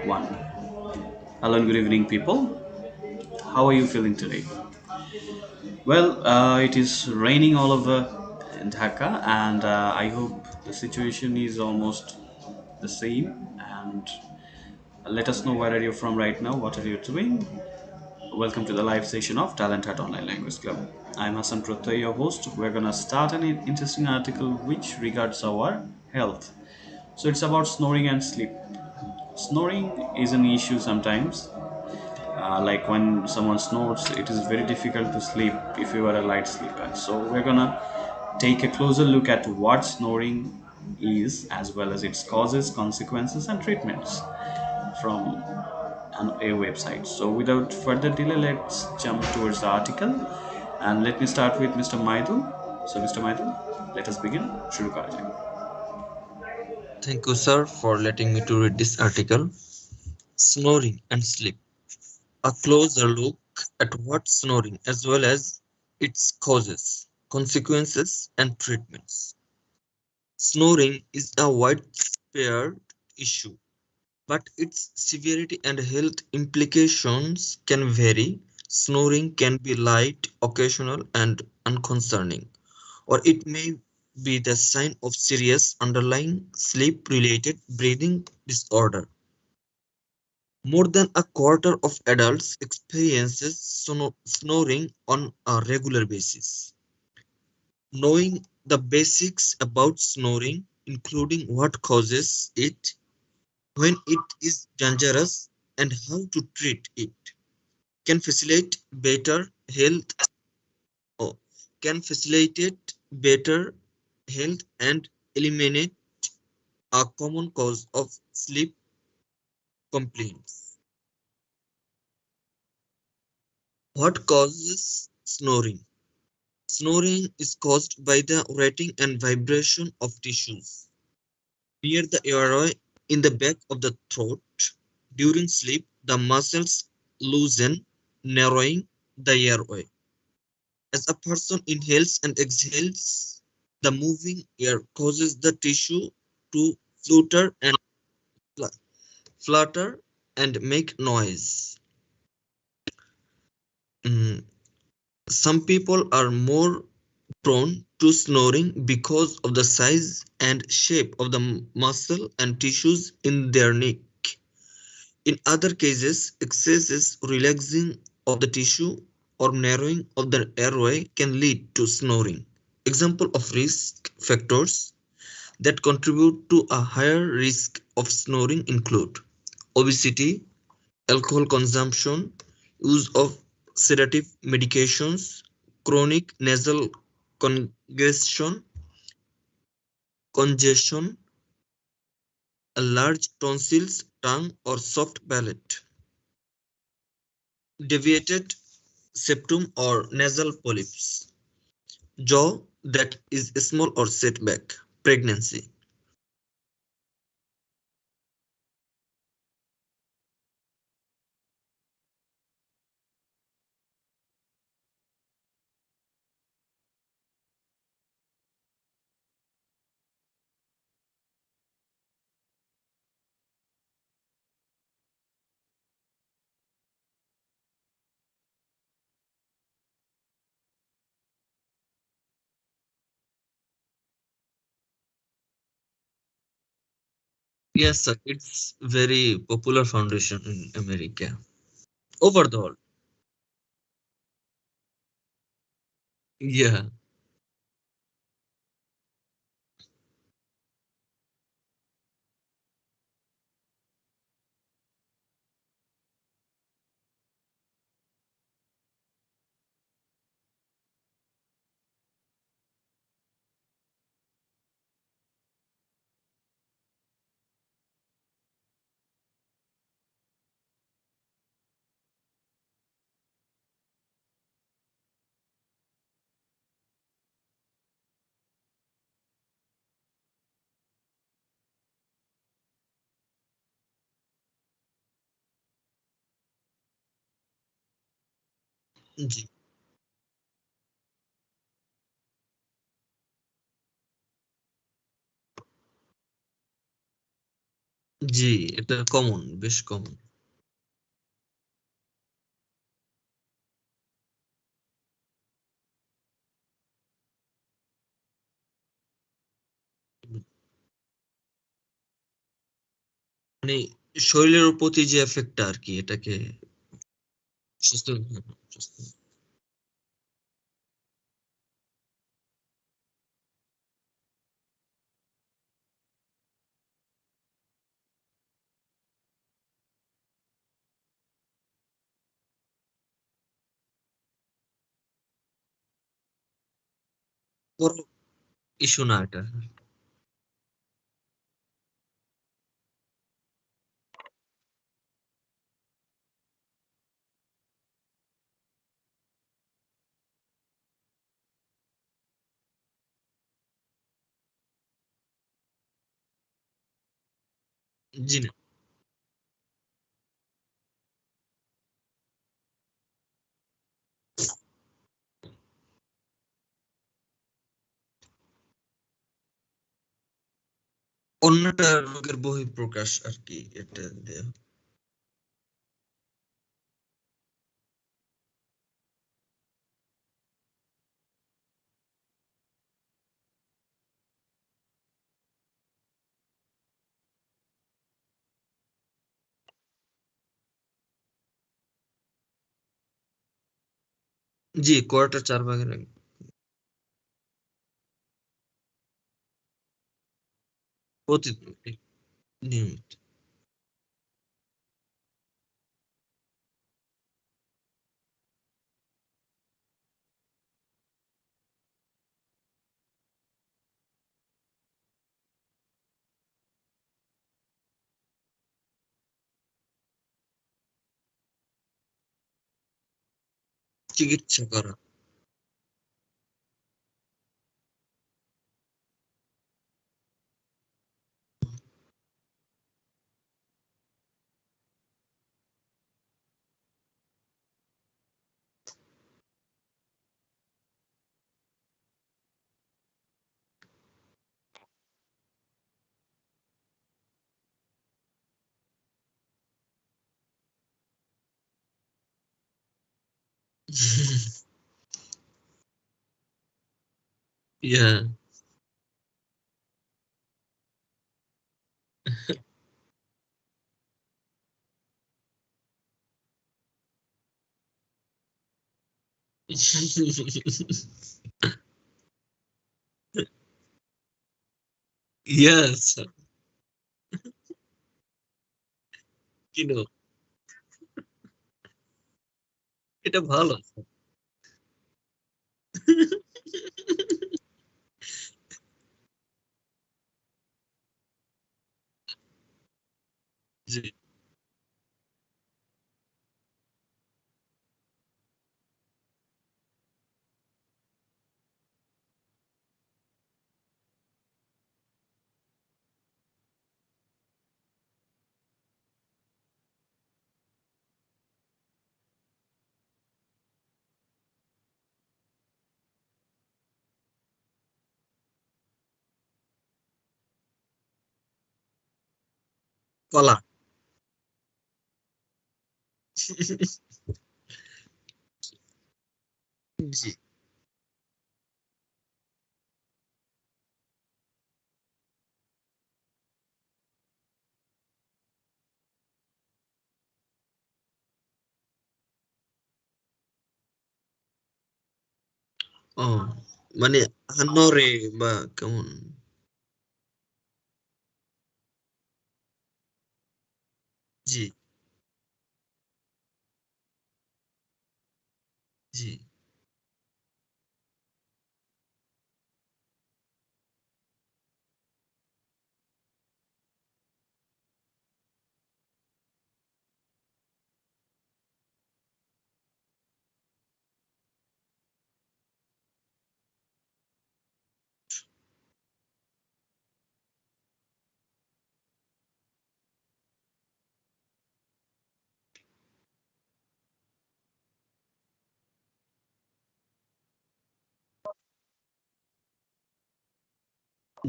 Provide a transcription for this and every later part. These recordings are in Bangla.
One. Hello and good evening, people. How are you feeling today? Well, it is raining all over in Dhaka, and I hope the situation is almost the same. And let us know where are you from right now. What are you doing? Welcome to the live session of TalentHut Online Language Club. I'm Hassan Prottoy, your host. We're gonna start an interesting article which regards our health. So it's about snoring and sleep. Snoring is an issue sometimes. Like when someone snores, it is very difficult to sleep if you are a light sleeper. So we're gonna take a closer look at what snoring is, as well as its causes, consequences, and treatments from a website. So without further delay, let's jump towards the article, and let me start with Mr. Maidul. So Mr. Maidul, let us begin. Shuru kara jaye. Thank you, sir, for letting me to read this article. Snoring and sleep. A closer look at what snoring, as well as its causes, consequences, and treatments. Snoring is a widespread issue, but its severity and health implications can vary. Snoring can be light, occasional, and unconcerning, or it may be the sign of serious underlying sleep-related breathing disorder. More than a quarter of adults experiences snoring on a regular basis. Knowing the basics about snoring, including what causes it, when it is dangerous, and how to treat it, can facilitate better health or can facilitate better health and eliminate a common cause of sleep complaints. What causes snoring? Snoring is caused by the rattling and vibration of tissues near the airway in the back of the throat. During sleep, the muscles loosen, narrowing the airway. As a person inhales and exhales, the moving air causes the tissue to flutter and flutter and make noise. Mm, Some people are more prone to snoring because of the size and shape of the muscle and tissues in their neck. In other cases, excessive relaxing of the tissue or narrowing of the airway can lead to snoring. Example of risk factors that contribute to a higher risk of snoring include obesity, alcohol consumption, use of sedative medications, chronic nasal congestion, a large tonsils, tongue or soft palate, deviated septum or nasal polyps, jaw that is small or setback, pregnancy. Yes, sir, it's very popular foundation in America. Over the world. Yeah. जी, জি, এটা কমন, বেশ কমন। মানে শরীরের প্রতি যে এফেক্টটা আরকি এটাকে সুস্থ, হ্যাঁ, সুস্থ। বড় ইস্যু না এটা। জি না। অন্যটা রোগের বহিঃপ্রকাশ আরকি এটা দিয়ে। জি, কোয়ার্টার ৪ ভাগের ১ প্রতিদিন নিয়মিত চিকিৎসা করা। ইয়া ইয়েস, কিনো এটা ভালো। জি, কলা। জি। ও মানে হান্নরে বা কেমন? জি, জি।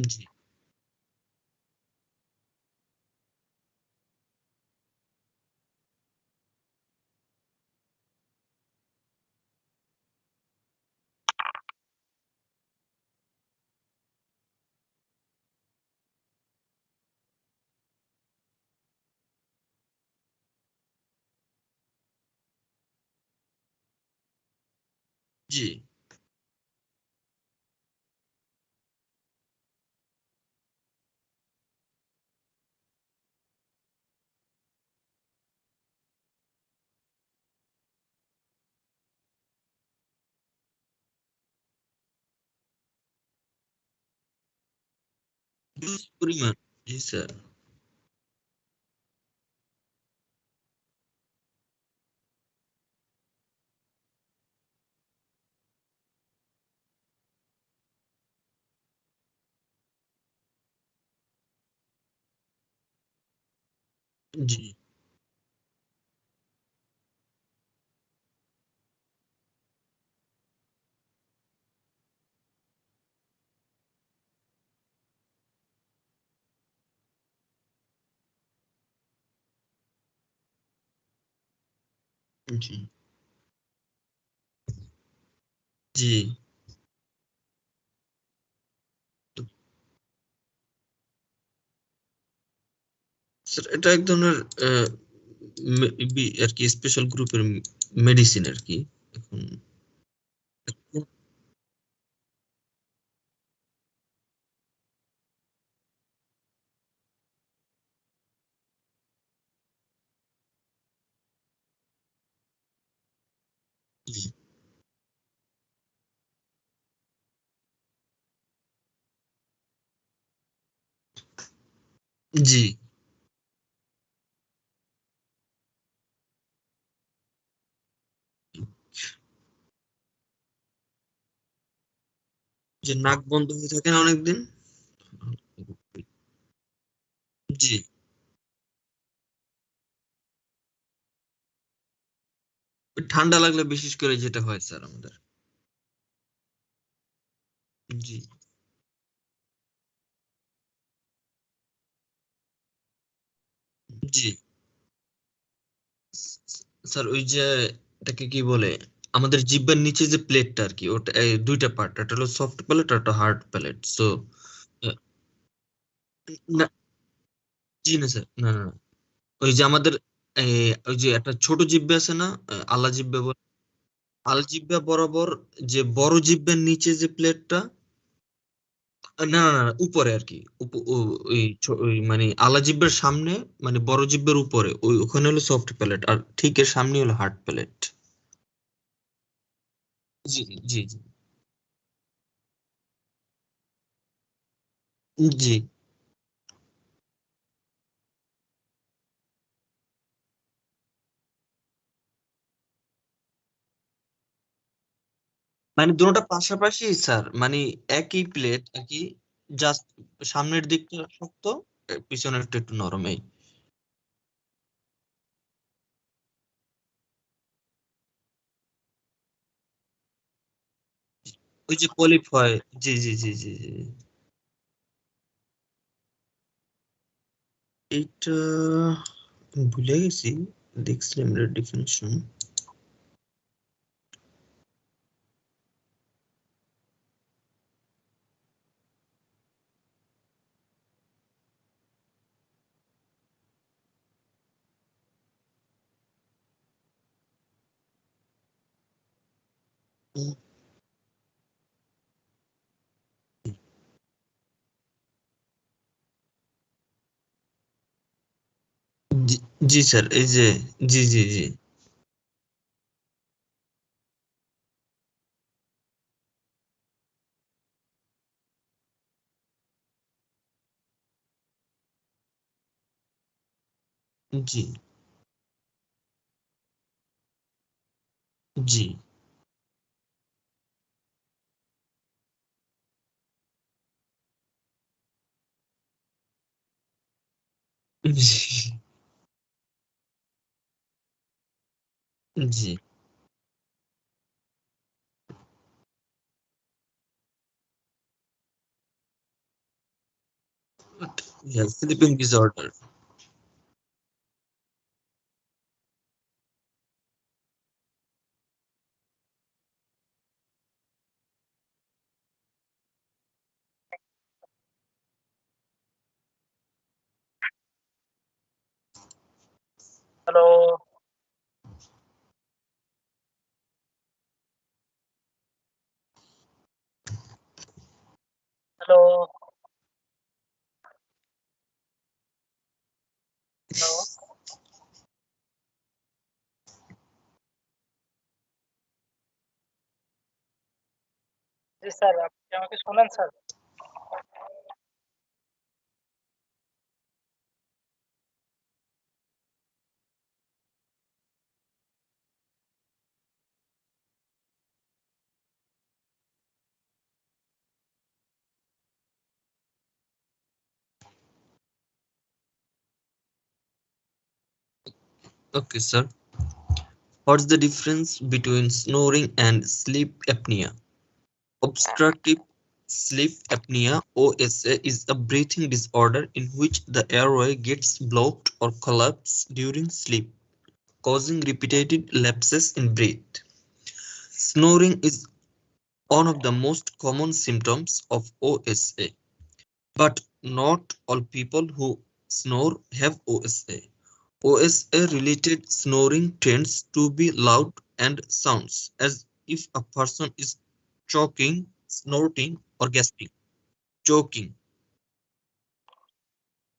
জি। জি, হিউজ পরিমাণ। জি স্যার। জি, জি, জি। তো স্যার এটা এক ধরনের আর কি স্পেশাল গ্রুপের মেডিসিন আর কি। এখন জি, জি, যে নাক বন্ধ হয়ে থাকে না অনেকদিন। জি, ওই ঠান্ডা লাগলে বিশেষ করে যেটা হয় স্যার আমাদের। জি, জি। স্যার ওই যে এটাকে কি বলে, আমাদের জিহ্বার নিচে যে প্লেটটা আর কি, ওটা এই দুইটা পার্ট, একটা হলো সফট প্যালেট আর একটা হার্ড প্যালেট। সো না, জি না স্যার, না না না। ওই যে আমাদের এই, ওই যে একটা ছোট জিহ্বা আছে না, আলা জিহ্বা বলে, আলা জিহ্বা বরাবর যে বড় জিহ্বার নিচে যে প্লেটটা, না না না না, উপরে আর কি, ওই ওই মানে আলা জিহ্বার সামনে, মানে বড় জিহ্বার উপরে ওই ওখানে হলো সফট প্যালেট, আর ঠিক এর সামনে হলো হার্ড প্যালেট। জি, জি, জি, জি। মানে দুটোটা পাশাপাশি স্যার, মানে একই প্লেট আর কি, জাস্ট সামনের দিকটা শক্ত, পিছনেরটা একটু নরম এই। ওই যে পলিপ হয়। জি, জি, জি, জি, জি। এইটা আমি ভুলে গেছি, দেখছিলাম এর ডেফিনিশন। জি, জি স্যার, এই যে, জি, জি, জি, জি, জি, জি, জি। Sleeping disorder. Hello. Hello, hello. জি স্যার, আপনি কি আমাকে শোনেন sir? Okay, sir. What's the difference between snoring and sleep apnea? Obstructive sleep apnea (OSA) is a breathing disorder in which the airway gets blocked or collapses during sleep, causing repeated lapses in breath. Snoring is one of the most common symptoms of OSA, but not all people who snore have OSA. OSA-related snoring tends to be loud and sounds as if a person is choking, snorting, or gasping. Choking.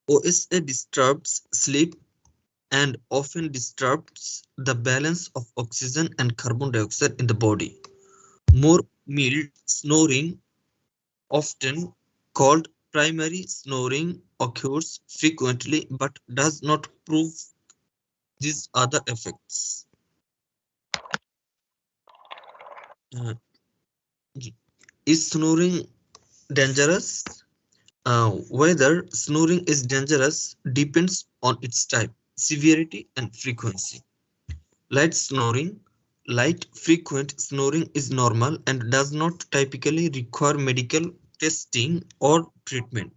OSA disturbs sleep and often disturbs the balance of oxygen and carbon dioxide in the body. More mild snoring, often called primary snoring, occurs frequently but does not prove these other effects. Uh, is snoring dangerous? Whether snoring is dangerous depends on its type, severity, and frequency. Light snoring, light frequent snoring is normal and does not typically require medical testing or treatment.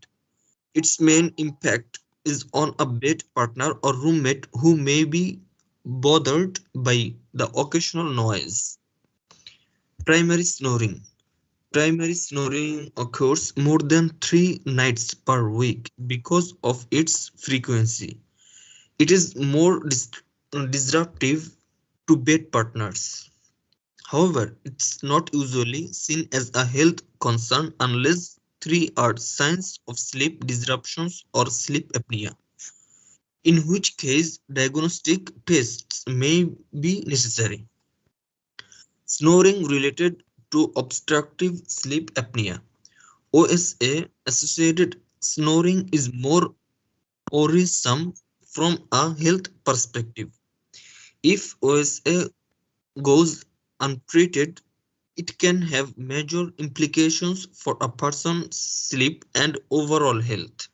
Its main impact is on a bed partner or roommate who may be bothered by the occasional noise. Primary snoring. Primary snoring occurs more than 3 nights per week because of its frequency. It is more disruptive to bed partners. However, it's not usually seen as a health concern unless three are signs of sleep disruptions or sleep apnea, in which case diagnostic tests may be necessary. Snoring related to obstructive sleep apnea. OSA associated snoring is more worrisome from a health perspective. If OSA goes untreated, it can have major implications for a person's sleep and overall health.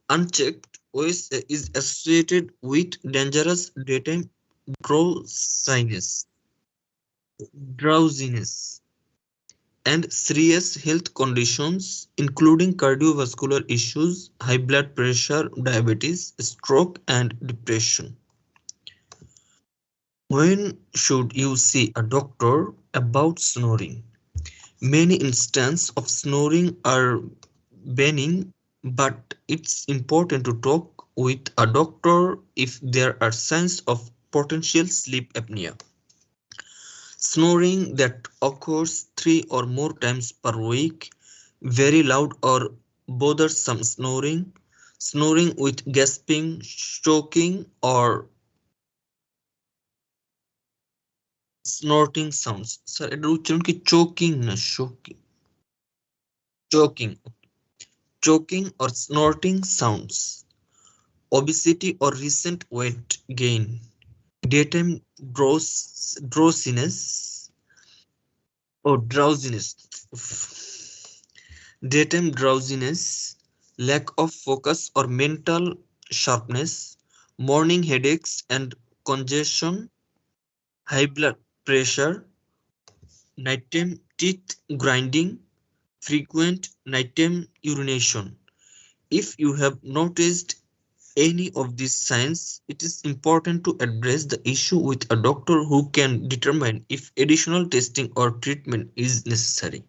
Unchecked, OSA is associated with dangerous daytime drowsiness, drowsiness and serious health conditions including cardiovascular issues, high blood pressure, diabetes, stroke, and depression. When should you see a doctor about snoring? Many instances of snoring are benign, but it's important to talk with a doctor if there are signs of potential sleep apnea. Snoring that occurs 3 or more times per week, very loud or bothersome snoring, snoring with gasping, choking, or snorting sounds. Sir এটার উচ্চারণ কি choking না shocking? Choking. Choking or snorting sounds. Obesity or recent weight gain. Daytime drowsiness or drowsiness. Daytime drowsiness, lack of focus or mental sharpness, morning headaches and congestion, high blood pressure, nighttime teeth grinding, frequent nighttime urination. If you have noticed any of these signs, it is important to address the issue with a doctor who can determine if additional testing or treatment is necessary.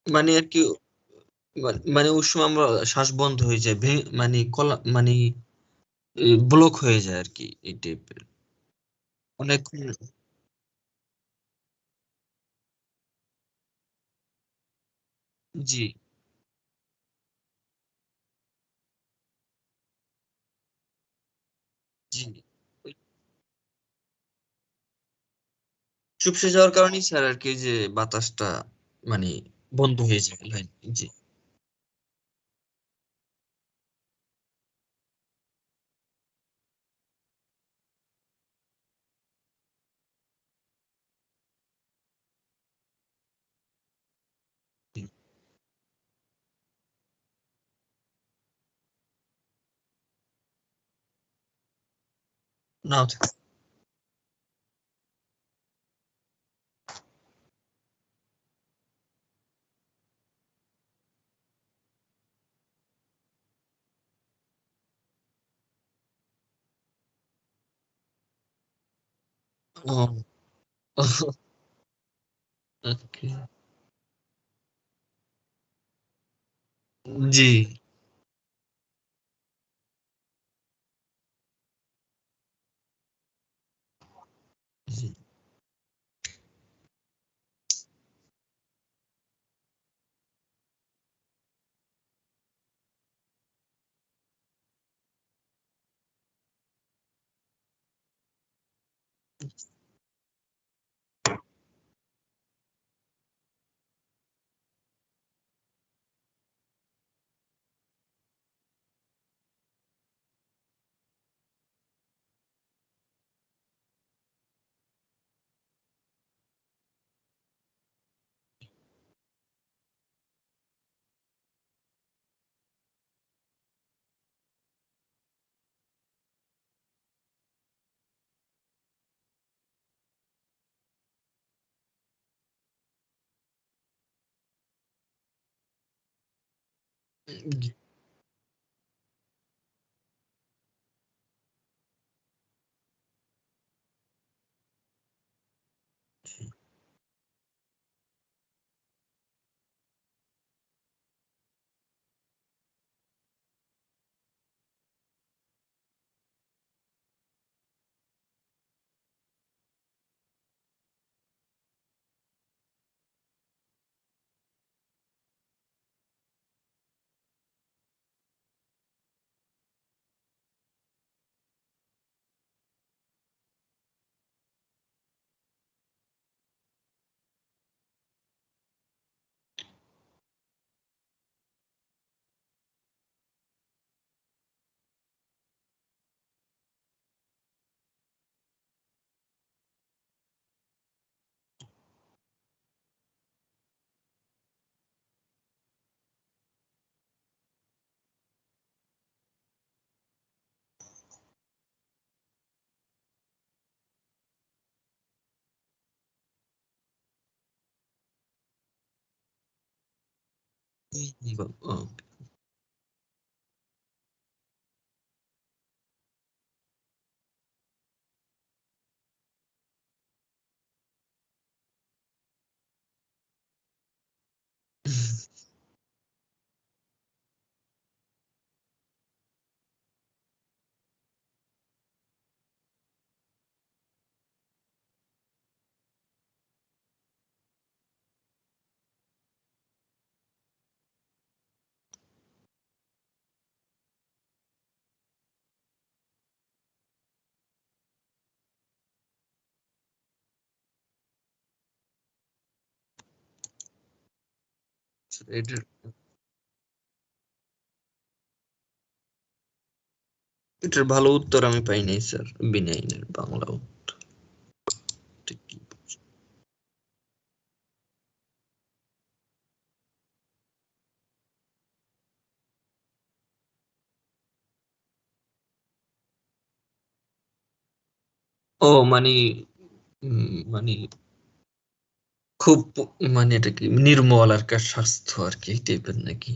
মানে আর কি, মানে ওই সময় আমরা শ্বাস বন্ধ হয়ে যায়, মানে কলা মানে ব্লক হয়ে যায় আর কি, এই টাইপের অনেক। জি জি, ওই চুপসে যাওয়ার কারণেই স্যার আর কি, যে বাতাসটা মানে বন্ধ হয়ে যায় লাইন। জি। নাও থাকে। ও ওকে। জি জি। জি। ও, এটার এটার ভালো উত্তর আমি পাই নাই স্যার, বিনাইনের বাংলা উত্তর ঠিক কি? ও মানে মানে খুব, মানে এটা কি নির্মল আর কি, স্বাস্থ্য আর কি, এই টাইপের নাকি?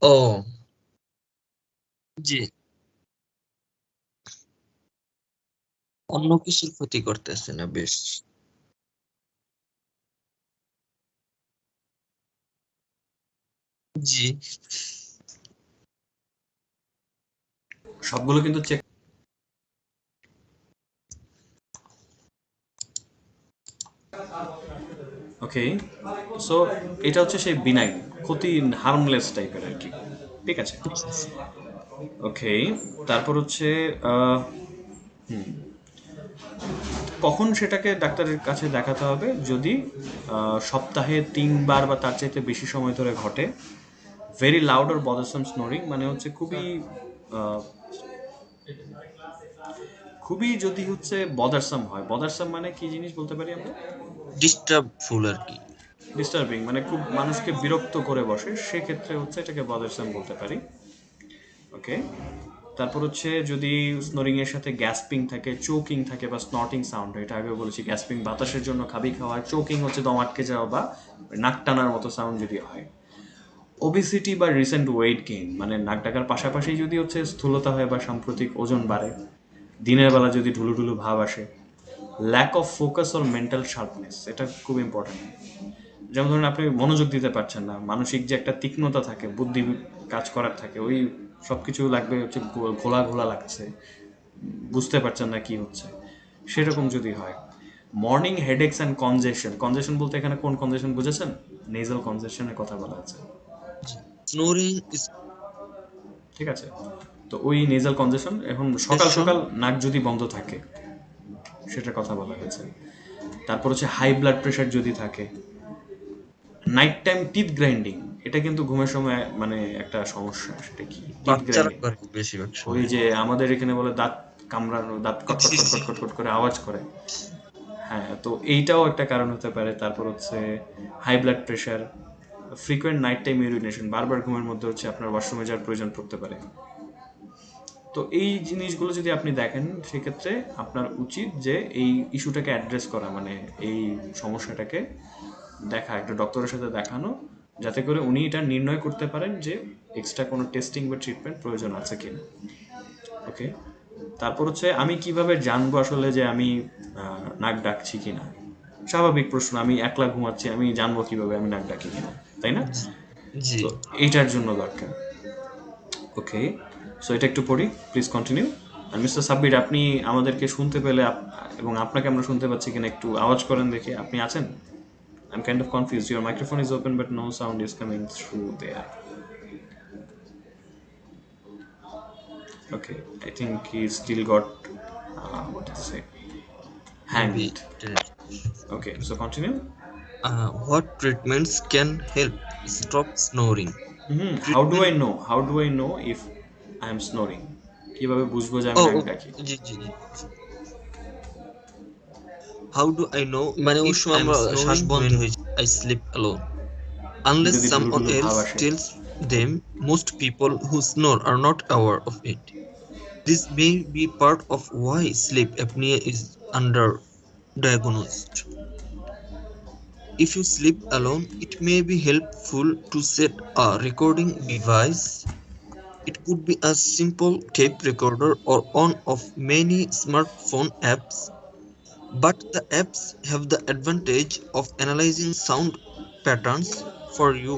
ও জি, অন্য কিছুর ক্ষতি করতেছে না বেশ। জি, সবগুলো কিন্তু চেক। ওকে, সো এটা হচ্ছে সেই বিনাইন, ক্ষতি, হার্মলেস টাইপের আর কি। ঠিক আছে। জি, জি। ওকে, তারপর হচ্ছে আহ, কখন সেটাকে ডাক্তারের কাছে দেখাতে হবে? যদি সপ্তাহে 3 বার বা তার চাইতে বেশি সময় ধরে ঘটে, ভেরি লাউড আর বদারসাম স্নোরিং, মানে হচ্ছে খুবই আহ, খুবই যদি হচ্ছে বদারসাম হয়, বদারসাম মানে কি জিনিস বলতে পারি আমরা? ডিস্টার্বফুল আর কি। ডিস্টার্বিং, মানে খুব মানুষকে বিরক্ত করে বসে, সেক্ষেত্রে হচ্ছে এটাকে বদারসাম বলতে পারি। ওকে, তারপর হচ্ছে যদি স্নোরিং এর সাথে গ্যাসপিং থাকে, চোকিং থাকে বা স্নটিং সাউন্ড হয়, এটা আগেও বলেছি, গ্যাসপিং বাতাসের জন্য খাবি খাওয়া, চোকিং হচ্ছে দম আটকে যাওয়া বা নাক টানার মতো সাউন্ড যদি হয়, ওবিসিটি বা রিসেন্ট ওয়েট গেইন, মানে নাক ডাকার পাশাপাশি যদি হচ্ছে স্থূলতা হয় বা সাম্প্রতিক ওজন বাড়ে, দিনের বেলা যদি ঢুলু ঢুলু ভাব আসে, lack of focus or mental sharpness, এটা খুব ইম্পর্ট্যান্ট। যেমন ধরুন আপনি মনোযোগ দিতে পারছেন না, মানসিক যে একটা তীক্ষ্ণতা থাকে, বুদ্ধি কাজ করার থাকে, ওই সব কিছু লাগবে হচ্ছে ঘোলা ঘোলা লাগছে, বুঝতে পারছেন না কি হচ্ছে, সেরকম যদি হয়। মর্নিং হেডেক্স অ্যান্ড কনজেশন, কনজেশন বলতে এখানে কোন কনজেশন বুঝেছেন? নেজাল কনজেশনের কথা বলা আছে। জি, স্নোরিং is ঠিক আছে, তো ওই নেজাল কনজেশন, এখন সকাল congestion সকাল নাক যদি বন্ধ থাকে, সেটার কথা বলা হয়েছে। তারপর হচ্ছে হাই ব্লাড প্রেশার যদি থাকে, নাইট টাইম টিথ গ্রাইন্ডিং, এটা কিন্তু ঘুমের সময় মানে একটা সমস্যা, সেটা কি? টিথ বাচ্চারা গ্রাইন্ডিং, করে বেশিরভাগ ওই সময়। যে আমাদের এখানে বলে দাঁত কামড়ানো, দাঁত কটকট জি, জি, কটকট কটকট করে আওয়াজ করে। হ্যাঁ, তো এইটাও একটা কারণ হতে পারে। তারপর হচ্ছে high blood pressure, frequent night time urination, বারবার ঘুমের মধ্যে হচ্ছে আপনার ওয়াশরুমে যাওয়ার প্রয়োজন পড়তে পারে। তো এই জিনিসগুলো যদি আপনি দেখেন, সেক্ষেত্রে আপনার উচিত যে এই ইস্যুটাকে অ্যাড্রেস করা, মানে এই সমস্যাটাকে দেখা, একটা ডক্টরের সাথে দেখানো, যাতে করে উনি এটা নির্ণয় করতে পারেন যে এক্সট্রা কোনো টেস্টিং বা ট্রিটমেন্ট প্রয়োজন আছে কিনা। ওকে, তারপর হচ্ছে আমি কিভাবে জানবো আসলে যে আমি নাক ডাকছি কিনা? স্বাভাবিক প্রশ্ন, আমি একলা ঘুমাচ্ছি, আমি জানবো কিভাবে আমি নাক ডাকি কিনা, তাই না? জি, জি। তো এইটার জন্য দরকার। ওকে, সো এটা একটু পড়ি, প্লিজ কন্টিনিউ। আর মিস্টার সাব্বির, আপনি আমাদেরকে শুনতে পেলে এবং আপনাকে আমরা শুনতে পাচ্ছি কিনা একটু আওয়াজ করেন দেখে, আপনি আছেন? I'm kind of confused. Your microphone is open, but no sound is coming through there. Okay, I think he still got what to say, Maybe hanged. internet. Okay, so continue. What treatments can help stop snoring? How do I Treatment. know? How do I know if I am snoring? কিভাবে বুঝবো যে আমি Oh, নাক oh, ডাকি? জি, জি, জি, জি। How do I know মানে ওই if সময় I'm আমরা শ্বাস snoring বন্ধ when হয়ে যায়। I sleep alone? Unless যদি ঢুলু someone ঢুলু ভাব else আসে। tells them, most people who snore are not aware of it. This may be part of why sleep apnea is underdiagnosed. If you sleep alone, it may be helpful to set a recording device. It could be a simple tape recorder or one of many smartphone apps, but the apps have the advantage of analyzing sound patterns for you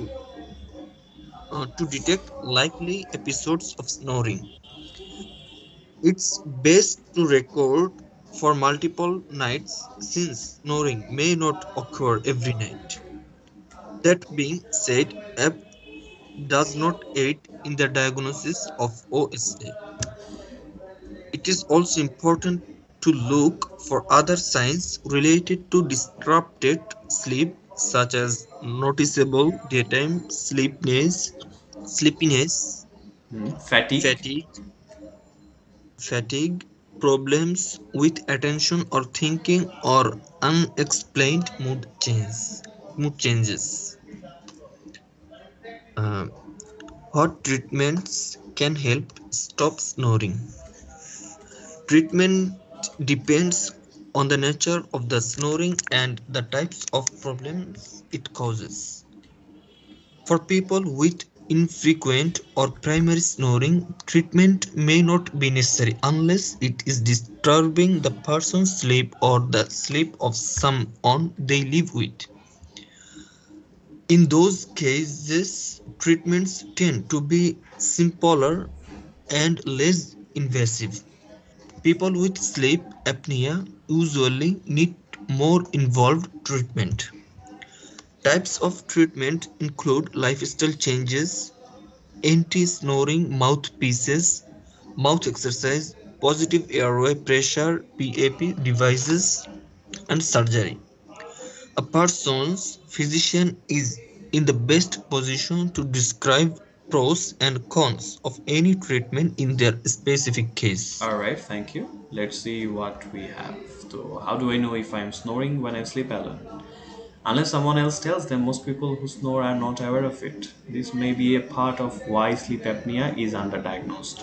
to detect likely episodes of snoring. It's best to record for multiple nights since snoring may not occur every night. That being said, app does not aid in the diagnosis of OSA. It is also important to look for other signs related to disrupted sleep, such as noticeable daytime sleepiness, Fatigue. fatigue, fatigue, problems with attention or thinking, or unexplained mood changes. Uh, what treatments can help stop snoring? Treatment depends on the nature of the snoring and the types of problems it causes. For people with infrequent or primary snoring, treatment may not be necessary unless it is disturbing the person's sleep or the sleep of someone they live with. In those cases, treatments tend to be simpler and less invasive. People with sleep apnea usually need more involved treatment. Types of treatment include lifestyle changes, anti-snoring mouthpieces, mouth exercise, positive airway pressure (PAP) devices, and surgery. A person's physician is in the best position to describe pros and cons of any treatment in their specific case. All right, thank you. Let's see what we have. So, how do I know if I'm snoring when I sleep alone? Unless someone else tells them, most people who snore are not aware of it. This may be a part of why sleep apnea is underdiagnosed.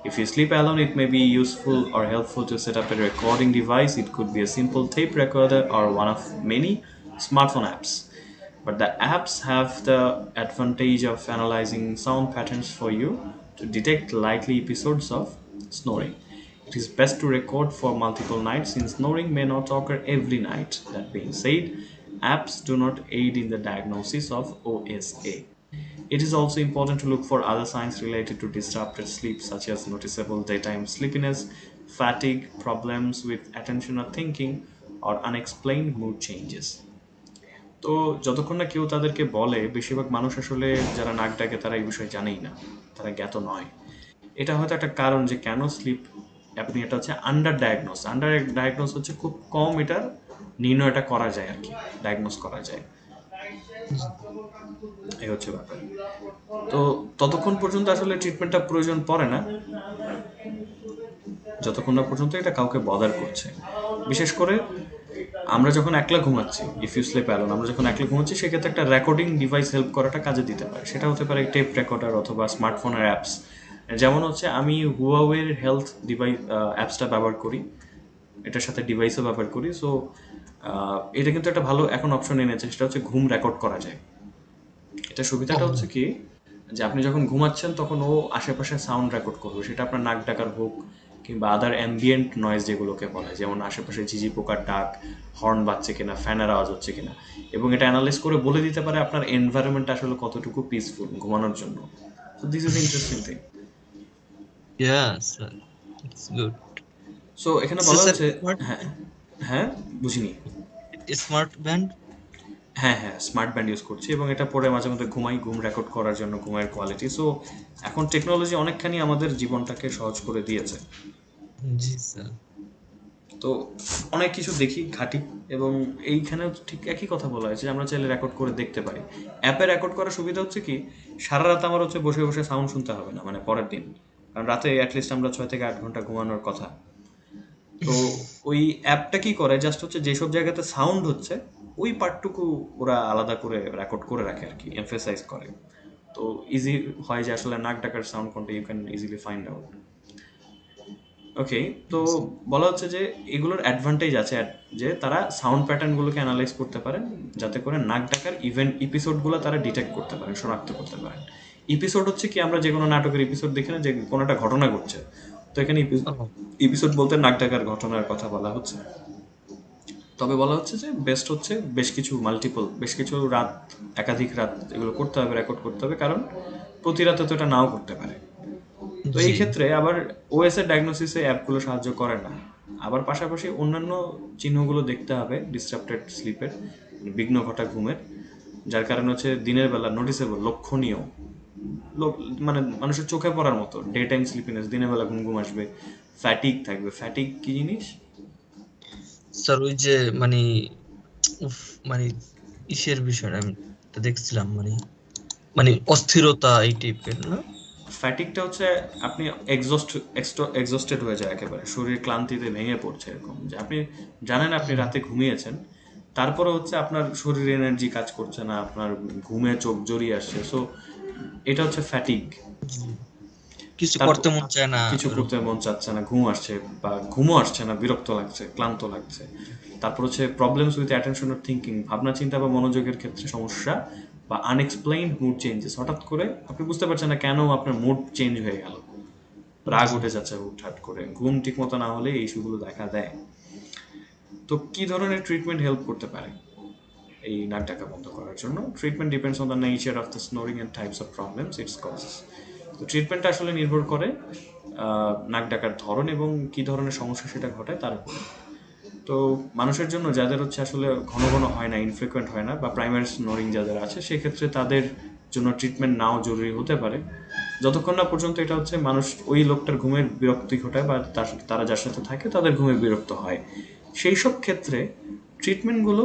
If you sleep alone, it may be useful or helpful to set up a recording device. It could be a simple tape recorder or one of many smartphone apps. But the apps have the advantage of analyzing sound patterns for you to detect likely episodes of snoring. It is best to record for multiple nights since snoring may not occur every night. That being said, apps do not aid in the diagnosis of OSA. It is also important to look for other signs related to disrupted sleep, such as noticeable daytime sleepiness, fatigue, problems with attention or thinking, or unexplained mood changes. তো যতক্ষণ না কেউ তাদেরকে বলে, বেশিরভাগ মানুষ আসলে যারা নাক ডাকে তারা এই বিষয়ে জানেই না, তারা জ্ঞাত নয়। এটা হয়তো একটা কারণ যে কেন স্লিপ অ্যাপনিয়াটা হচ্ছে আন্ডার ডায়াগনোস হচ্ছে খুব কম এটার নির্ণয়টা করা যায় আর কি, ডায়াগনোস করা যায়। এই হচ্ছে ব্যাপার। তো ততক্ষণ পর্যন্ত আসলে ট্রিটমেন্টটা প্রয়োজন পড়ে না যতক্ষণ না পর্যন্ত এটা কাউকে বদার করছে। বিশেষ করে আমরা যখন একলা ঘুমাচ্ছি, ইফ ইউ স্লিপ অ্যালোন, আমরা যখন একলা ঘুমাচ্ছি সেক্ষেত্রে একটা রেকর্ডিং ডিভাইস হেল্প করাটা কাজে দিতে পারে। সেটা হতে পারে টেপ রেকর্ডার অথবা স্মার্টফোনের অ্যাপস। যেমন হচ্ছে আমি হুয়াওয়ের হেলথ ডিভাইস অ্যাপসটা ব্যবহার করি, এটার সাথে ডিভাইসও ব্যবহার করি। সো এটা কিন্তু একটা ভালো এখন অপশন এনেছে, সেটা হচ্ছে ঘুম রেকর্ড করা যায়। এটা সুবিধাটা হচ্ছে Oh, কি, যে আপনি যখন ঘুমাচ্ছেন তখন ও আশেপাশে সাউন্ড রেকর্ড করবে, সেটা আপনার নাক ডাকার হোক কিংবা আদার অ্যাম্বিয়েন্ট নয়েজ যেগুলোকে বলে, যেমন আশেপাশে ঝিঝি পোকার ডাক, হর্ন বাজছে কিনা, ফ্যানের আওয়াজ হচ্ছে কিনা, এবং এটা অ্যানালাইজ করে বলে দিতে পারে আপনার এনভায়রনমেন্ট আসলে কতটুকু পিসফুল ঘুমানোর জন্য। So this is interesting thing. yeah, sir. It's good. So এখানে So, বলা sir, হচ্ছে, হ্যাঁ, হ্যাঁ, বুঝিনি। smart band? হ্যাঁ, হ্যাঁ, স্মার্ট ব্যান্ড ইউজ করছি এবং এটা পরে মাঝে মধ্যে ঘুমাই, ঘুম রেকর্ড করার জন্য, ঘুমের কোয়ালিটি। সো এখন টেকনোলজি অনেকখানি আমাদের জীবনটাকে সহজ করে দিয়েছে। জি, স্যার। তো অনেক কিছু দেখি, ঘাঁটি, এবং এইখানেও ঠিক একই কথা বলা হয়েছে যে আমরা চাইলে রেকর্ড করে দেখতে পারি। অ্যাপে রেকর্ড করার সুবিধা হচ্ছে কি, সারা রাত আমার হচ্ছে বসে বসে সাউন্ড শুনতে হবে না, মানে পরের দিন। কারণ রাতে অ্যাটলিস্ট আমরা 6 থেকে 8 ঘন্টা ঘুমানোর কথা। তো ওই অ্যাপটা কি করে, জাস্ট হচ্ছে যেসব জায়গাতে সাউন্ড হচ্ছে ওই পার্টটুকু ওরা আলাদা করে রেকর্ড করে রাখে আর কি, এমফেসাইজ করে। তো ইজি হয় যে আসলে নাক ডাকার সাউন্ড কোনটা you can easily find out. Okay, তো বলা হচ্ছে যে এগুলোর অ্যাডভান্টেজ আছে যে তারা সাউন্ড প্যাটার্নগুলোকে অ্যানালাইজ করতে পারেন, যাতে করে নাক ডাকার ইভেন্ট এপিসোডগুলো তারা ডিটেক্ট করতে পারেন, শনাক্ত করতে পারেন। এপিসোড হচ্ছে কি, আমরা যে কোনো নাটকের এপিসোড দেখি না যে কোনো একটা ঘটনা ঘটছে, তো এখানে Oh, এপিসোড বলতে নাক ডাকার ঘটনার কথা বলা হচ্ছে। তবে বলা হচ্ছে যে বেস্ট হচ্ছে বেশ কিছু রাত, একাধিক রাত এগুলো করতে হবে, রেকর্ড করতে হবে, কারণ প্রতি রাতে তো এটা নাও করতে পারে। তো এই জি। ক্ষেত্রে আবার ওএস এর ডায়াগনোসিসে অ্যাপগুলো সাহায্য করে না। আবার পাশাপাশি অন্যান্য চিহ্নগুলো দেখতে হবে ডিসরাপ্টেড স্লিপের, বিঘ্ন ঘটা ঘুমের, যার কারণে হচ্ছে দিনের বেলা নোটিসেবল, লক্ষণীয়, মানে মানুষের চোখে পড়ার মতো ডে টাইম স্লিপিনেস, দিনের বেলা ঘুম ঘুম আসবে, ফ্যাটিক থাকবে। ফ্যাটিক কি জিনিস? স্যার ওই যে মানে উফ, মানে ইসের বিষয়টা আমি তো দেখছিলাম মানে মানে অস্থিরতা এই টাইপের না? ফ্যাটিকটা হচ্ছে আপনি এক্সস্টেড হয়ে যায় একেবারে, শরীর ক্লান্তিতে ভেঙে পড়ছে, এরকম যে আপনি জানেন আপনি হুম, রাতে ঘুমিয়েছেন, তারপরে হচ্ছে আপনার শরীরে এনার্জি কাজ করছে না, আপনার ঘুমে চোখ জড়িয়ে আসছে। সো এটা হচ্ছে ফ্যাটিক। জি। কিছু তারপর করতে মন চায় না কিছু করতে এরকম। মন চাচ্ছে না, ঘুম আসছে বা ঘুমও আসছে না, বিরক্ত লাগছে, ক্লান্ত লাগছে। তারপর হচ্ছে problems with attention or thinking, ভাবনা চিন্তা বা মনোযোগের ক্ষেত্রে সমস্যা, বা আনএক্সপ্লেইনড মুড চেঞ্জেস, হঠাৎ করে আপনি বুঝতে পারছেন না কেন আপনার মুড চেঞ্জ হয়ে গেল, রাগ জি, উঠে যাচ্ছে হুটহাট করে, ঘুম ঠিক মতো না হলে এই ইস্যুগুলো দেখা দেয়। তো কি ধরনের ট্রিটমেন্ট হেল্প করতে পারে এই নাক ডাকা বন্ধ করার জন্য? Treatment depends on the nature of the snoring and types of problems it's causes. তো ট্রিটমেন্টটা আসলে নির্ভর করে নাক ডাকার ধরন এবং কী ধরনের সমস্যা সেটা ঘটায় তার উপরে। তো মানুষের জন্য যাদের হচ্ছে আসলে ঘন ঘন হয় না, ইনফ্রিকুয়েন্ট হয় না, বা প্রাইমারি স্নোরিং যাদের আছে সেক্ষেত্রে তাদের জন্য ট্রিটমেন্ট নাও জরুরি হতে পারে, যতক্ষণ না পর্যন্ত এটা হচ্ছে মানুষ ওই লোকটার ঘুমের বিরক্তি ঘটায় বা তারা যার সাথে থাকে তাদের ঘুমের বিরক্ত হয়। সেই সব ক্ষেত্রে ট্রিটমেন্টগুলো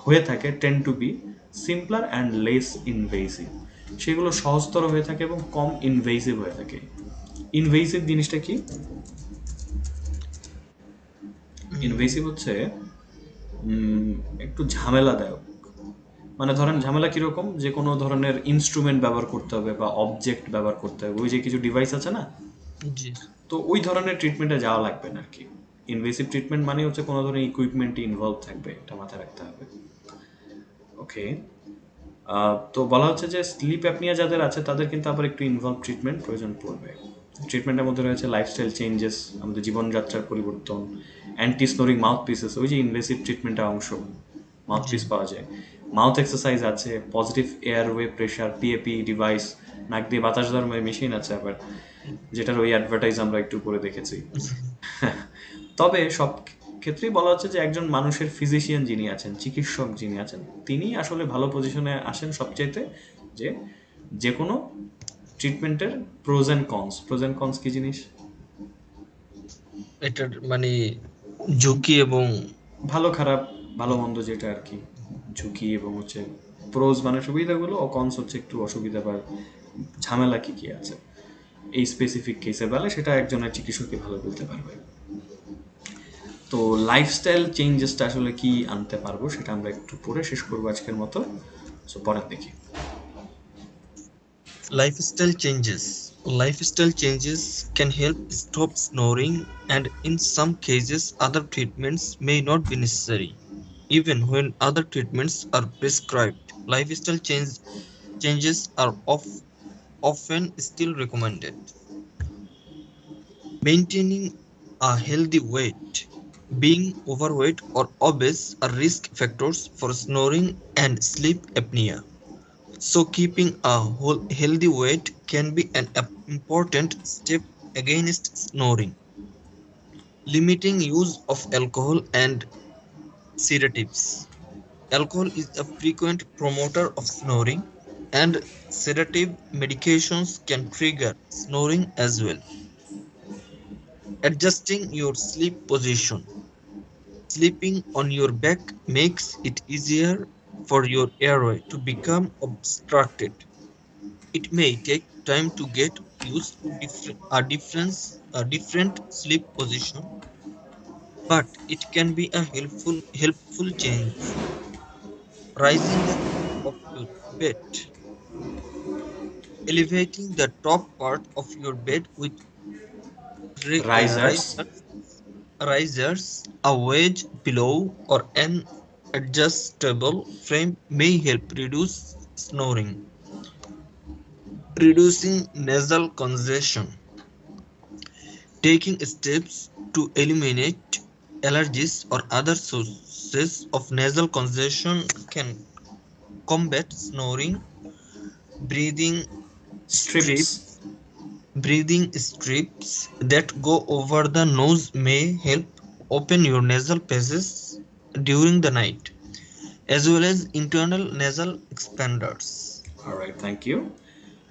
হয়ে থাকে tend to be simpler and less invasive. সেগুলো সহজতর হয়ে থাকে এবং কম ইনভেসিভ হয়ে থাকে। ইনভেসিভ জিনিসটা কি? উম, ইনভেসিভ হচ্ছে একটু ঝামেলাদায়ক। মানে ধরেন ঝামেলা কীরকম, যে কোনো ধরনের ইনস্ট্রুমেন্ট ব্যবহার করতে হবে বা অবজেক্ট ব্যবহার করতে হবে, ওই যে কিছু ডিভাইস আছে না, জি, তো ওই ধরনের ট্রিটমেন্টে যাওয়া লাগবে না আর কি। ইনভেসিভ ট্রিটমেন্ট মানে হচ্ছে কোনো ধরনের ইকুইপমেন্টই ইনভলভ থাকবে, এটা মাথায় রাখতে হবে। ওকে। তো বলা হচ্ছে যে স্লিপ অ্যাপনিয়া যাদের আছে তাদের কিন্তু আবার একটু ইনভলভ ট্রিটমেন্ট প্রয়োজন পড়বে। ট্রিটমেন্টের মধ্যে রয়েছে লাইফস্টাইল চেঞ্জেস, আমাদের জীবনযাত্রার পরিবর্তন, অ্যান্টি স্নোরিং মাউথ পিসেস, ওই যে ইনভেসিভ ট্রিটমেন্টের অংশ, মাউথ জি, পিস পাওয়া যায়, মাউথ এক্সারসাইজ আছে, positive airway pressure PAP device, নাক দিয়ে বাতাস দেওয়ার মেশিন আছে আবার, যেটার ওই অ্যাডভার্টাইজ আমরা একটু করে দেখেছি। তবে সব ক্ষেত্রেই বলা হচ্ছে যে একজন মানুষের ফিজিশিয়ান যিনি আছেন, চিকিৎসক যিনি আছেন, তিনি আসলে ভালো পজিশনে আসেন সবচাইতে, যে যে কোনো ট্রিটমেন্টের pros and cons. Pros and cons কি জিনিস? এটার মানে ঝুঁকি এবং ভালো খারাপ, ভালো মন্দ যেটা আর কি, ঝুঁকি এবং হচ্ছে প্রোজ মানে সুবিধাগুলো, ও কনস হচ্ছে একটু অসুবিধা বা ঝামেলা কী কী আছে এই স্পেসিফিক কেসে, বলে সেটা একজনের চিকিৎসকই ভালো বলতে পারবে। তো লাইফস্টাইল চেঞ্জেসটা আসলে কি আনতে পারবো সেটা আমরা একটু পরে শেষ করবো আজকের মতো। সো পরের দেখি। lifestyle changes. Lifestyle changes can help stop snoring, and in some cases, other treatments may not be necessary. Even when other treatments are prescribed, changes are often still recommended. Maintaining a healthy weight, being overweight or obese are risk factors for snoring and sleep apnea. So, keeping a whole healthy weight can be an important step against snoring. Limiting use of alcohol and sedatives. Alcohol is a frequent promoter of snoring, and sedative medications can trigger snoring as well. Adjusting your sleep position. Sleeping on your back makes it easier for your airway to become obstructed. It may take time to get used to a different sleep position, but it can be a helpful change. Raising the top of your bed, elevating the top part of your bed with Risers. risers, a wedge pillow, or an adjustable frame may help reduce snoring. Reducing nasal congestion. Taking steps to eliminate allergies or other sources of nasal congestion can combat snoring. Breathing Strips. strips, breathing strips that go over the nose may help open your nasal passages during the night, as well as internal nasal expanders. Alright, thank you.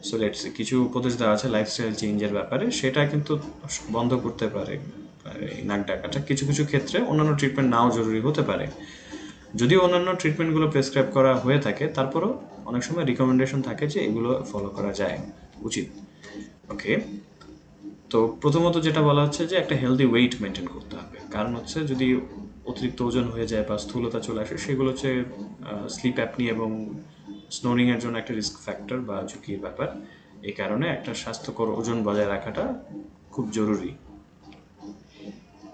So let's, কিছু উপদেশ দেওয়া আছে লাইফস্টাইল চেঞ্জের ব্যাপারে, সেটা কিন্তু বন্ধ করতে পারে এই নাক ডাকাটা। কিছু কিছু ক্ষেত্রে অন্যান্য ট্রিটমেন্ট নাও জরুরি হতে পারে। যদিও অন্যান্য ট্রিটমেন্টগুলো প্রেসক্রাইব করা হয়ে থাকে, তারপরও অনেক সময় রিকমেন্ডেশন থাকে যে এগুলো ফলো করা যায়, উচিত। ওকে। তো প্রথমত যেটা বলা হচ্ছে যে একটা হেলদি ওয়েট মেনটেন করতে হবে, কারণ হচ্ছে যদি অতিরিক্ত ওজন হয়ে যায় বা স্থূলতা চলে আসে, সেগুলো হচ্ছে স্লিপ অ্যাপনি এবং স্নোরিংয়ের জন্য একটা রিস্ক ফ্যাক্টর বা ঝুঁকির ব্যাপার। এই কারণে একটা স্বাস্থ্যকর ওজন বজায় রাখাটা খুব জরুরি।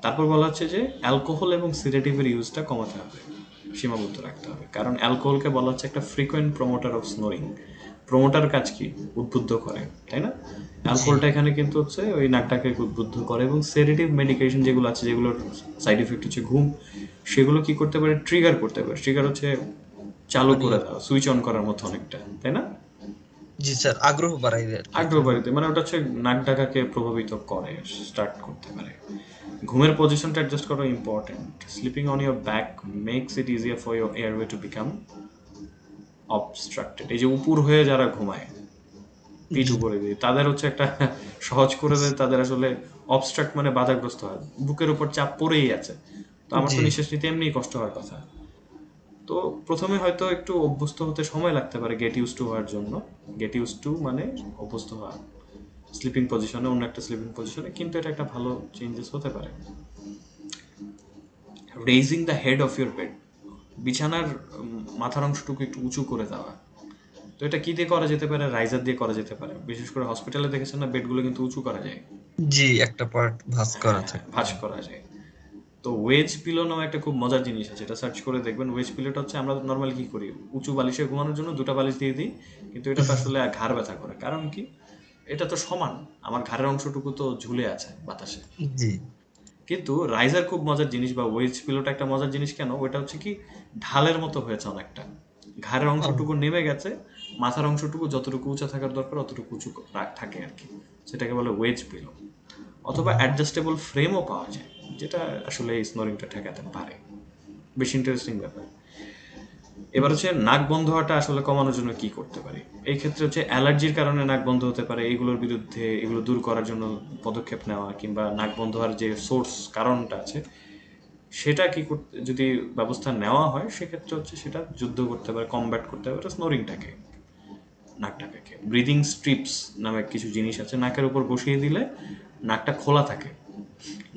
তারপর বলা হচ্ছে যে অ্যালকোহল এবং সিডেটিভের ইউজটা কমাতে হবে। সীমাবদ্ধ রাখতে হবে, কারণ অ্যালকোহলকে বলা হচ্ছে একটা frequent promoter of snoring. Promoter কাজ কি? উদ্বুদ্ধ করে, তাই না? জি অ্যালকোহলটা এখানে কিন্তু হচ্ছে ওই নাকটাকে উদ্বুদ্ধ করে, এবং সেডেটিভ মেডিকেশন যেগুলো আছে, যেগুলোর সাইড ইফেক্ট হচ্ছে ঘুম, সেগুলো কি করতে পারে? ট্রিগার করতে পারে। ট্রিগার হচ্ছে চালু মানে করে দেওয়া, সুইচ অন করার মতো অনেকটা, তাই না? জি স্যার, আগ্রহ বাড়াই দেয় আর কি আগ্রহ এটা। বাড়িতে মানে ওটা হচ্ছে নাক ডাকাকে প্রভাবিত করে, স্টার্ট করতে পারে। ঘুমের পজিশনটা অ্যাডজাস্ট করা important. Sleeping on your back makes it easier for your airway to become obstructed. এই যে উপর হয়ে যারা ঘুমায়, পিঠ জি উপরে দিয়ে, তাদের হচ্ছে একটা সহজ করে দেয়, তাদের আসলে অবস্ট্রাক্ট মানে বাধাগ্রস্ত হয়, বুকের উপর চাপ পড়েই আছে। তো আমার তো জি নিঃশ্বাস নিতে এমনিই কষ্ট হওয়ার কথা। তো প্রথমে হয়তো একটু অভ্যস্ত হতে সময় লাগতে পারে, গেট ইউজ টু হওয়ার জন্য। গেট ইউজ টু মানে অভ্যস্ত হওয়া স্লিপিং পজিশনে, অন্য একটা স্লিপিং পজিশনে, কিন্তু এটা একটা ভালো চেঞ্জেস হতে পারে। Raising the head of your bed, বিছানার মাথার অংশটুকু একটু উঁচু করে দেওয়া। তো এটা কি দিয়ে করা যেতে পারে? রাইজার দিয়ে করা যেতে পারে। বিশেষ করে হসপিটালে দেখেছেন না, বেডগুলো কিন্তু উঁচু করা যায়। জি, একটা পার্ট ভাঁজ করা হ্যাঁ, থাকে। ভাঁজ করা যায়। তো ওয়েজ পিলো নামে একটা খুব মজার জিনিস আছে, এটা সার্চ করে দেখবেন। ওয়েজ পিলোটা হচ্ছে, আমরা নর্মালি কি করি, উঁচু বালিশে ঘুমানোর জন্য দুটো বালিশ দিয়ে দিই, কিন্তু এটা তো আসলে ঘাড় ব্যথা করে। কারণ কি? এটা তো সমান, আমার ঘাড়ের অংশটুকু তো ঝুলে আছে বাতাসে। জি কিন্তু রাইজার খুব মজার জিনিস, বা ওয়েজ পিলোটা একটা মজার জিনিস কেন, ওইটা হচ্ছে কি, ঢালের মতো হয়েছে অনেকটা। ঘাড়ের অংশটুকু ও, নেমে গেছে, মাথার অংশটুকু যতটুকু উঁচা থাকার দরকার অতটুকু উঁচু থাকে আর কি। সেটাকে বলে ওয়েজ পিলো। অথবা অ্যাডজাস্টেবল ফ্রেমও পাওয়া যায়, যেটা আসলে এই স্নোরিংটা ঠেকাতে পারে। বেশ ইন্টারেস্টিং ব্যাপার। এবার হচ্ছে নাক বন্ধ হওয়াটা আসলে কমানোর জন্য কি করতে পারি। এই ক্ষেত্রে হচ্ছে অ্যালার্জির কারণে নাক বন্ধ হতে পারে, এইগুলোর বিরুদ্ধে, এগুলো দূর করার জন্য পদক্ষেপ নেওয়া, কিংবা নাক বন্ধ হওয়ার যে সোর্স, কারণটা আছে, সেটা কি করতে যদি ব্যবস্থা নেওয়া হয়, সেক্ষেত্রে হচ্ছে সেটা যুদ্ধ করতে পারে, কমব্যাট করতে পারে স্নোরিংটাকে, নাকটাকে। ব্রিদিং স্ট্রিপস নামে কিছু জিনিস আছে, নাকের উপর বসিয়ে দিলে নাকটা খোলা থাকে,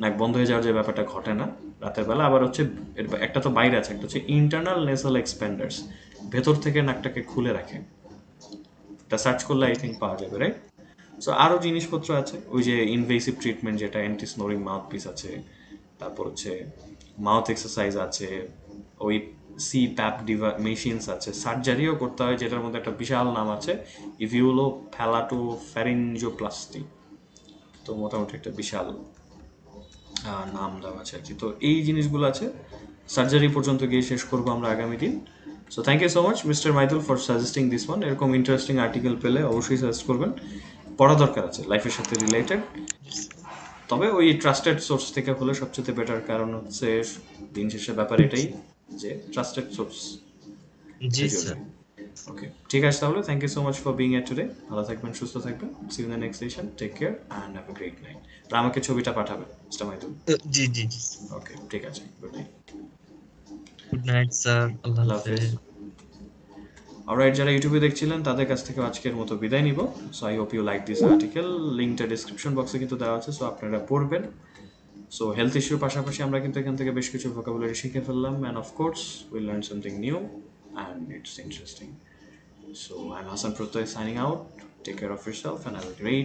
নাক বন্ধ হয়ে যাওয়ার যে ব্যাপারটা ঘটে না রাতের বেলা। আবার হচ্ছে একটা তো বাইরে আছে, একটা হচ্ছে ইন্টারনাল নেসাল এক্সপ্যান্ডার্স, ভেতর থেকে নাকটাকে খুলে রাখে। এটা সার্চ করলে আই থিঙ্ক পাওয়া যাবে, রাইট? সো আরও জিনিসপত্র আছে, ওই যে ইনভেসিভ ট্রিটমেন্ট, যেটা অ্যান্টি স্নোরিং মাউথ পিস আছে, তারপর হচ্ছে মাউথ এক্সারসাইজ আছে, ওই সি প্যাপ মেশিনস আছে, সার্জারিও করতে হয়, যেটার মধ্যে একটা বিশাল নাম আছে, ইভিউলো ফ্যালাটো ফ্যারিঞ্জোপ্লাস্টি। তো মোটামুটি একটা বিশাল নাম দেওয়া আছে আর কি। তো এই জিনিসগুলো আছে, সার্জারি পর্যন্ত গিয়ে শেষ করবো আমরা আগামী দিন। So thank you so much mister Maidul for suggesting this one. এরকম ইন্টারেস্টিং আর্টিকেল পেলে অবশ্যই সাজেস্ট করবেন, পড়া দরকার আছে, লাইফের সাথে রিলেটেড। তবে ওই ট্রাস্টেড সোর্স থেকে হলে সবচেয়ে বেটার, কারণ হচ্ছে দিন শেষে ব্যাপার এটাই, যে ট্রাস্টেড সোর্স জি জন্য। স্যার। ওকে, ঠিক আছে তাহলে, thank you so much for being a today. ভালো থাকবেন, সুস্থ থাকবেন, see you in the next session, take care and have a great night. আর আমাকে ছবিটা পাঠাবেন, মিস্টার মাইদুল। জি জি জি। ওকে, ঠিক আছে, good night. Good night sir, আল্লাহ আল্লাহ হাফেজ। হাফেজ। অলরাইট, যারা ইউটিউবে দেখছিলেন তাদের কাছ থেকে আজকের মতো বিদায় নিব। So I hope you like this article. লিঙ্কটা ডিসক্রিপশন বক্সে কিন্তু দেওয়া আছে, সো আপনারা পড়বেন। সো হেলথ ইস্যুর পাশাপাশি আমরা কিন্তু এখান থেকে বেশ কিছু ভোকাবুলারি শিখে ফেললাম, and of course will learn something new and it's interesting. So I'm Hassan Prottoy signing out. Take care of yourself and have a great